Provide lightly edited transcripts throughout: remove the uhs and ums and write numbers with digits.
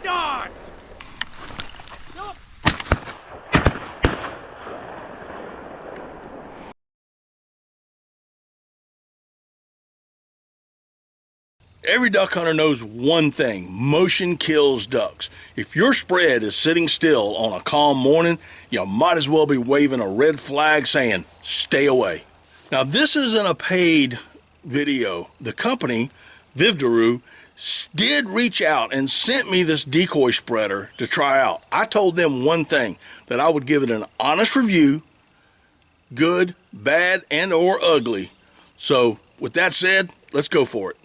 dogs! Every duck hunter knows one thing: motion kills ducks. If your spread is sitting still on a calm morning, you might as well be waving a red flag saying, stay away. Now, this isn't a paid video. The company, Vifderu, did reach out and sent me this decoy spreader to try out. I told them one thing, that I would give it an honest review, good, bad, and or ugly. So with that said, let's go for it.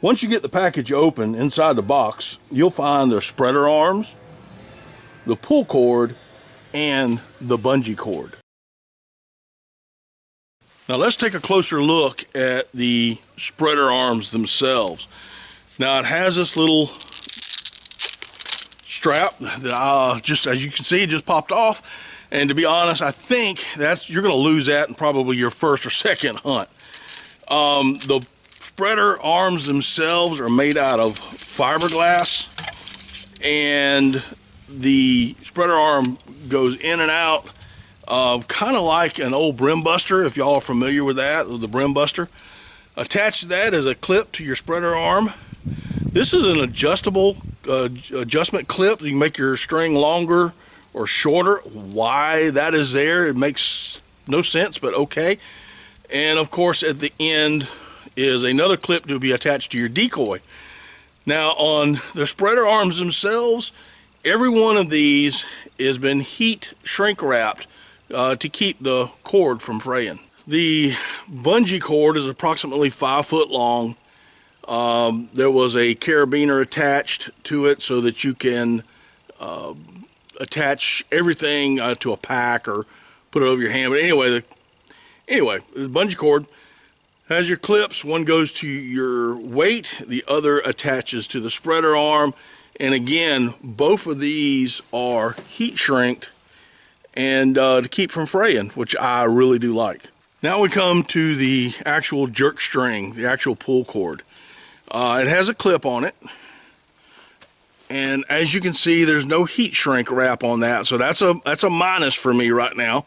Once you get the package open, inside the box, you'll find the spreader arms, the pull cord, and the bungee cord. Now let's take a closer look at the spreader arms themselves. Now it has this little strap that just, as you can see, it just popped off. And to be honest, I think you're going to lose that in probably your first or second hunt. The spreader arms themselves are made out of fiberglass, and the spreader arm goes in and out kind of like an old brim buster, if y'all are familiar with that, with the brim buster. Attached to that is a clip to your spreader arm. This is an adjustable adjustment clip. You can make your string longer or shorter. Why that is there, it makes no sense, but okay. And of course at the end is another clip to be attached to your decoy. Now on the spreader arms themselves, every one of these has been heat shrink wrapped to keep the cord from fraying. The bungee cord is approximately 5 foot long. There was a carabiner attached to it so that you can attach everything to a pack or put it over your hand. But anyway, the bungee cord has your clips. One goes to your weight, the other attaches to the spreader arm. And again, both of these are heat shrinked and to keep from fraying, which I really do like. Now we come to the actual jerk string, the actual pull cord. It has a clip on it, and as you can see, there's no heat shrink wrap on that, so that's a minus for me right now.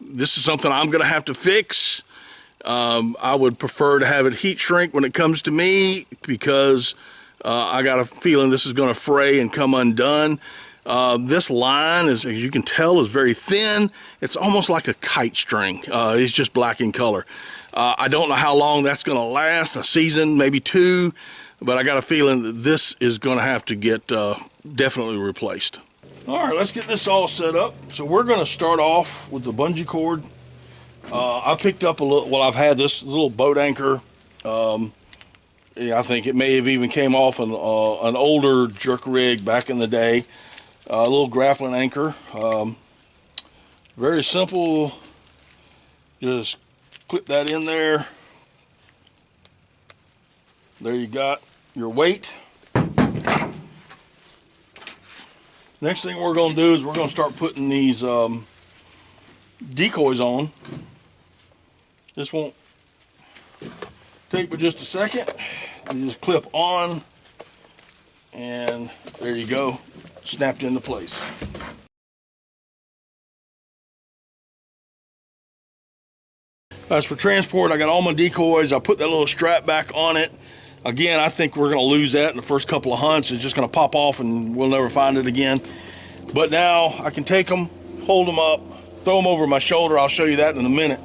This is something I'm going to have to fix. I would prefer to have it heat shrink when it comes to me, because I got a feeling this is going to fray and come undone. This line, as you can tell, is very thin. It's almost like a kite string. It's just black in color. I don't know how long that's going to last, a season, maybe 2, but I got a feeling that this is going to have to get definitely replaced. All right, let's get this all set up. So we're going to start off with the bungee cord. I picked up a little, well, I've had this little boat anchor. Yeah, I think it may have even came off an older jerk rig back in the day. A little grappling anchor. Very simple. Just clip that in there. There you got your weight. Next thing we're going to do is we're going to start putting these decoys on. This won't take but just a second. You just clip on, and there you go, snapped into place. As for transport, I got all my decoys. I put that little strap back on it. Again, I think we're going to lose that in the first couple of hunts. It's just going to pop off and we'll never find it again. But now I can take them, hold them up, throw them over my shoulder. I'll show you that in a minute.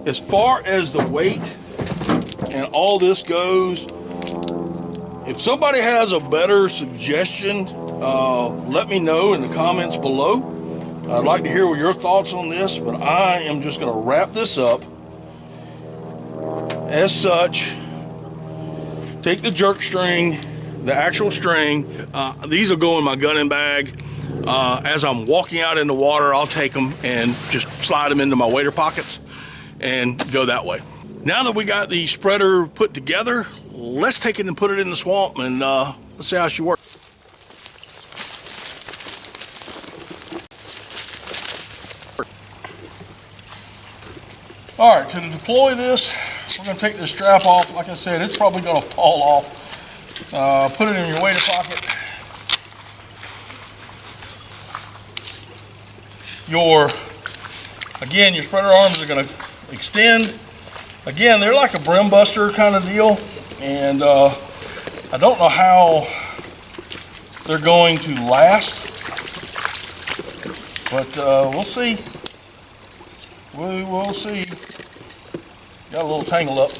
As far as the weight and all this goes, if somebody has a better suggestion, let me know in the comments below. I'd like to hear your thoughts on this, but I am just going to wrap this up as such. Take the jerk string, the actual string. These will go in my gunning bag. As I'm walking out in the water, I'll take them and just slide them into my wader pockets and go that way. Now that we got the spreader put together, let's take it and put it in the swamp, and let's see how she works. All right, to deploy this, we're going to take this strap off. Like I said, it's probably going to fall off. Put it in your wader pocket. Again, your spreader arms are going to extend. Again, they're like a brim buster kind of deal, and I don't know how they're going to last, but we'll see. We will see. Got a little tangle up.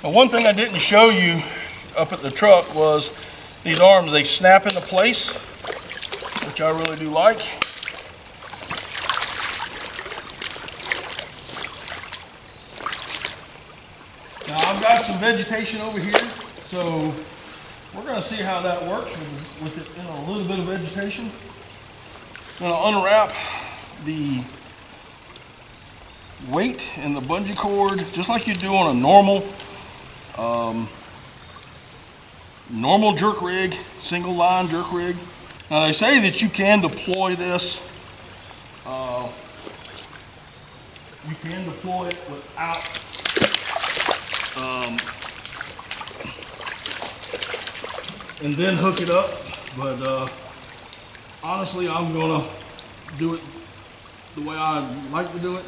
Now, one thing I didn't show you up at the truck was these arms. They snap into place, which I really do like. Now I've got some vegetation over here, so we're going to see how that works with it in a little bit of vegetation. I'm going to unwrap the weight and the bungee cord just like you do on a normal jerk rig, single line jerk rig. Now they say that you can deploy this. You can deploy it without and then hook it up, but honestly, I'm gonna do it the way I like to do it.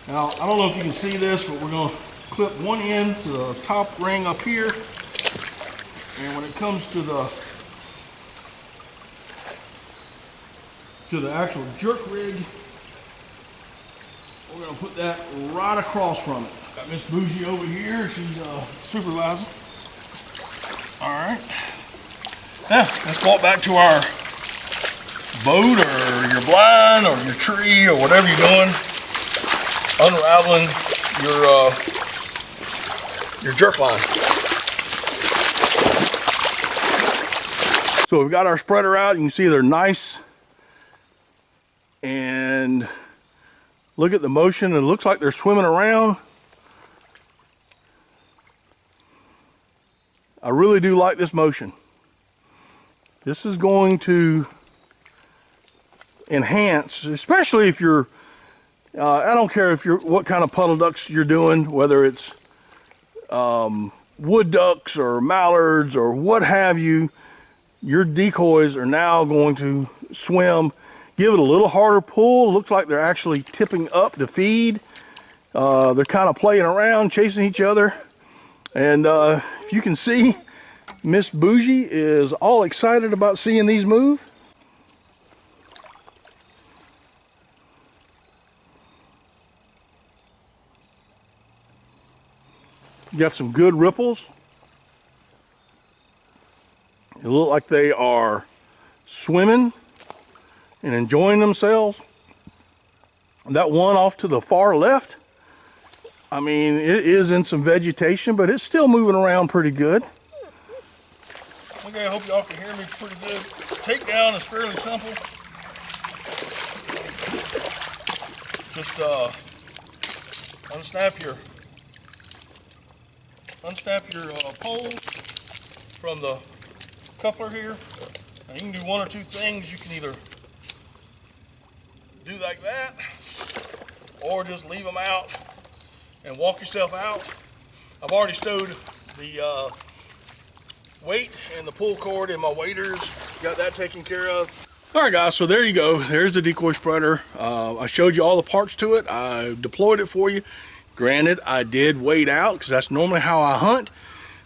Now, I don't know if you can see this, but we're gonna clip one end to the top ring up here, and when it comes to the actual jerk rig, we're gonna put that right across from it. Got Miss Bougie over here, she's supervising. All right. Now, let's walk back to our boat or your blind or your tree or whatever you're doing, unraveling your jerk line. So we've got our spreader out. You can see they're nice, and look at the motion. It looks like they're swimming around. I really do like this motion. This is going to enhance, especially if you're, I don't care if you're, what kind of puddle ducks you're doing, whether it's wood ducks or mallards or what have you, your decoys are now going to swim. Give it a little harder pull. It looks like they're actually tipping up to feed. They're kind of playing around, chasing each other. And if you can see, Miss Bougie is all excited about seeing these move. You got some good ripples. It looks like they are swimming and enjoying themselves. That one off to the far left, I mean, it is in some vegetation, but it's still moving around pretty good. Okay, I hope y'all can hear me pretty good. Takedown is fairly simple. Just unsnap your poles from the coupler here. Now you can do one or two things. You can either do like that, or just leave them out and walk yourself out. I've already stowed the weight and the pull cord in my waders. Got that taken care of. All right, guys, so there you go. There's the decoy spreader. I showed you all the parts to it. I deployed it for you. Granted, I did wade out because that's normally how I hunt.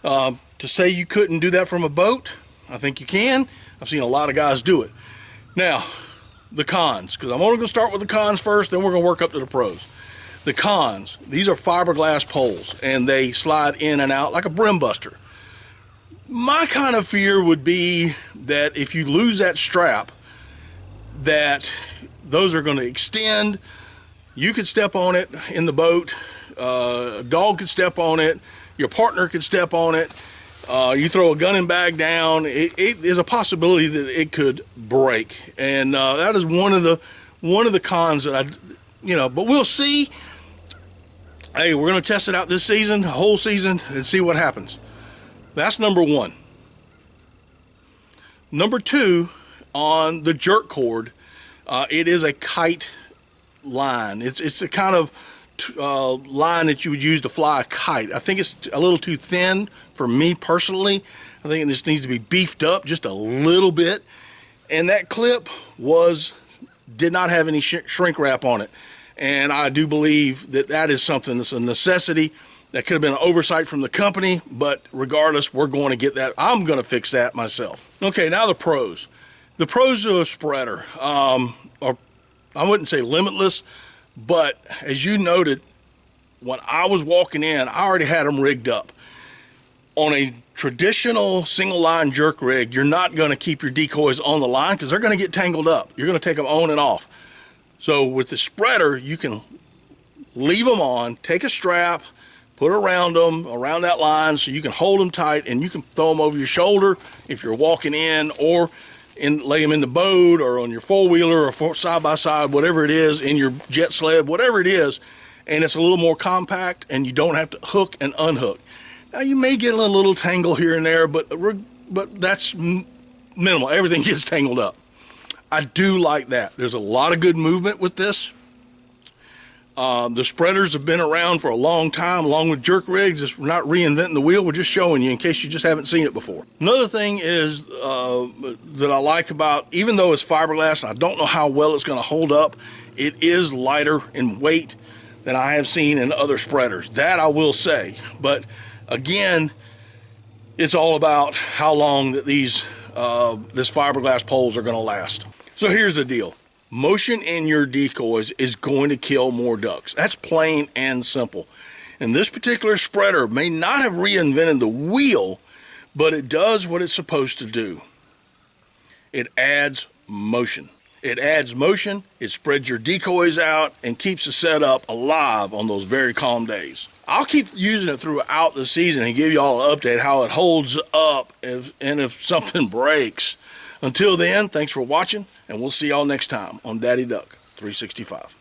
To say you couldn't do that from a boat, I think you can. I've seen a lot of guys do it. Now, the cons, because I'm only going to start with the cons first, then we're going to work up to the pros. The cons, these are fiberglass poles, and they slide in and out like a brim buster. My kind of fear would be that if you lose that strap, that those are going to extend. You could step on it in the boat, a dog could step on it, your partner could step on it, you throw a gunning bag down, it is a possibility that it could break, and that is one of the cons that but we'll see. Hey, we're going to test it out this season, the whole season, and see what happens. That's number one. Number two, on the jerk cord, It is a kite line. It's a kind of line that you would use to fly a kite. I think it's a little too thin for me personally. I think this needs to be beefed up just a little bit. And that clip did not have any shrink wrap on it. And I do believe that that is something that's a necessity. That could have been an oversight from the company, but regardless, we're going to get that. I'm going to fix that myself. Okay, now the pros. The pros of a spreader are, I wouldn't say limitless, but as you noted, when I was walking in, I already had them rigged up. On a traditional single line jerk rig, you're not going to keep your decoys on the line because they're going to get tangled up. You're going to take them on and off. So with the spreader, you can leave them on, take a strap, put around them, around that line, so you can hold them tight and you can throw them over your shoulder if you're walking in, or lay them in the boat or on your four-wheeler or side by side, whatever it is, in your jet sled, whatever it is. And it's a little more compact and you don't have to hook and unhook. Now you may get a little tangle here and there, but that's minimal. Everything gets tangled up. I do like that. There's a lot of good movement with this. The spreaders have been around for a long time, along with jerk rigs. We're not reinventing the wheel. We're just showing you in case you just haven't seen it before. Another thing is that I like about, even though it's fiberglass, I don't know how well it's going to hold up. It is lighter in weight than I have seen in other spreaders. That I will say. But again, it's all about how long that this fiberglass poles are going to last. So here's the deal. Motion in your decoys is going to kill more ducks. That's plain and simple. And this particular spreader may not have reinvented the wheel, but it does what it's supposed to do. It adds motion. It adds motion, it spreads your decoys out, and keeps the setup alive on those very calm days. I'll keep using it throughout the season and give you all an update how it holds up if something breaks. Until then, thanks for watching, and we'll see y'all next time on Daddy Duck 365.